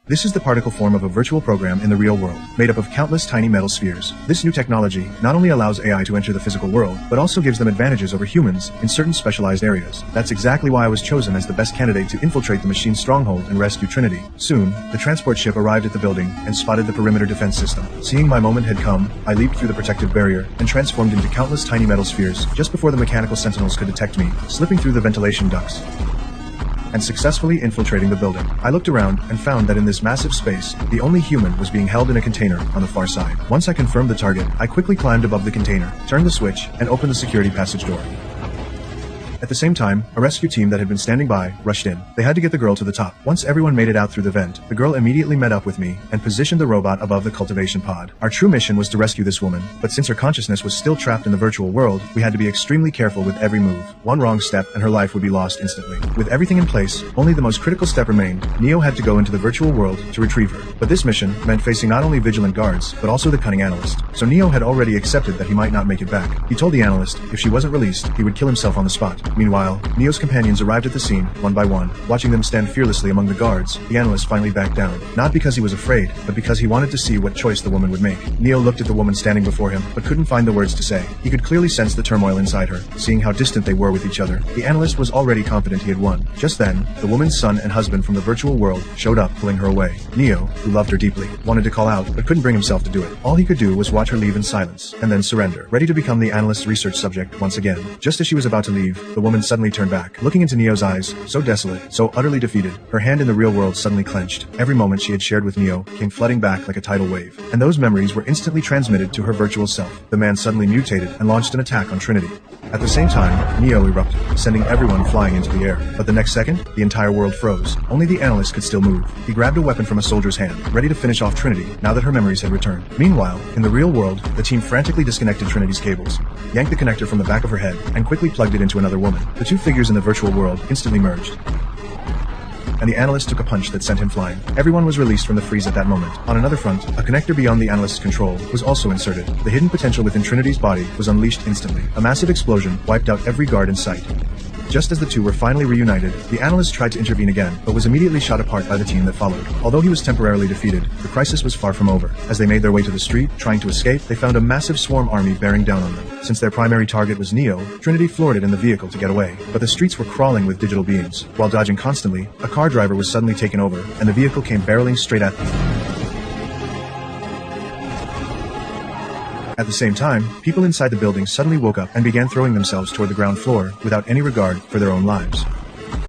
This is the particle form of a virtual program in the real world, made up of countless tiny metal spheres. This new technology not only allows AI to enter the physical world, but also gives them advantages over humans in certain specialized areas. That's exactly why I was chosen as the best candidate to infiltrate the machine's stronghold and rescue Trinity. Soon, the transport ship arrived at the building and spotted the perimeter defense system. Seeing my moment had come, I leaped through the protective barrier and transformed into countless tiny metal spheres just before the mechanical sentinels could detect me, slipping through the ventilation ducts and successfully infiltrating the building. I looked around and found that in this massive space, the only human was being held in a container on the far side. Once I confirmed the target, I quickly climbed above the container, turned the switch, and opened the security passage door. At the same time, a rescue team that had been standing by rushed in. They had to get the girl to the top. Once everyone made it out through the vent, the girl immediately met up with me and positioned the robot above the cultivation pod. Our true mission was to rescue this woman, but since her consciousness was still trapped in the virtual world, we had to be extremely careful with every move. One wrong step and her life would be lost instantly. With everything in place, only the most critical step remained. Neo had to go into the virtual world to retrieve her. But this mission meant facing not only vigilant guards, but also the cunning analyst. So Neo had already accepted that he might not make it back. He told the analyst if she wasn't released, he would kill himself on the spot. Meanwhile, Neo's companions arrived at the scene, one by one. Watching them stand fearlessly among the guards, the analyst finally backed down. Not because he was afraid, but because he wanted to see what choice the woman would make. Neo looked at the woman standing before him, but couldn't find the words to say. He could clearly sense the turmoil inside her, seeing how distant they were with each other. The analyst was already confident he had won. Just then, the woman's son and husband from the virtual world showed up, pulling her away. Neo, who loved her deeply, wanted to call out, but couldn't bring himself to do it. All he could do was watch her leave in silence, and then surrender, ready to become the analyst's research subject once again. Just as she was about to leave, the woman suddenly turned back, looking into Neo's eyes, so desolate, so utterly defeated. Her hand in the real world suddenly clenched. Every moment she had shared with Neo came flooding back like a tidal wave, and those memories were instantly transmitted to her virtual self. The man suddenly mutated and launched an attack on Trinity. At the same time, Neo erupted, sending everyone flying into the air. But the next second, the entire world froze. Only the analyst could still move. He grabbed a weapon from a soldier's hand, ready to finish off Trinity, now that her memories had returned. Meanwhile, in the real world, the team frantically disconnected Trinity's cables, yanked the connector from the back of her head, and quickly plugged it into another woman. The two figures in the virtual world instantly merged, and the analyst took a punch that sent him flying. Everyone was released from the freeze at that moment. On another front, a connector beyond the analyst's control was also inserted. The hidden potential within Trinity's body was unleashed instantly. A massive explosion wiped out every guard in sight. Just as the two were finally reunited, the analyst tried to intervene again, but was immediately shot apart by the team that followed. Although he was temporarily defeated, the crisis was far from over. As they made their way to the street, trying to escape, they found a massive swarm army bearing down on them. Since their primary target was Neo, Trinity floored it in the vehicle to get away. But the streets were crawling with digital beams. While dodging constantly, a car driver was suddenly taken over, and the vehicle came barreling straight at them. At the same time, people inside the building suddenly woke up and began throwing themselves toward the ground floor without any regard for their own lives.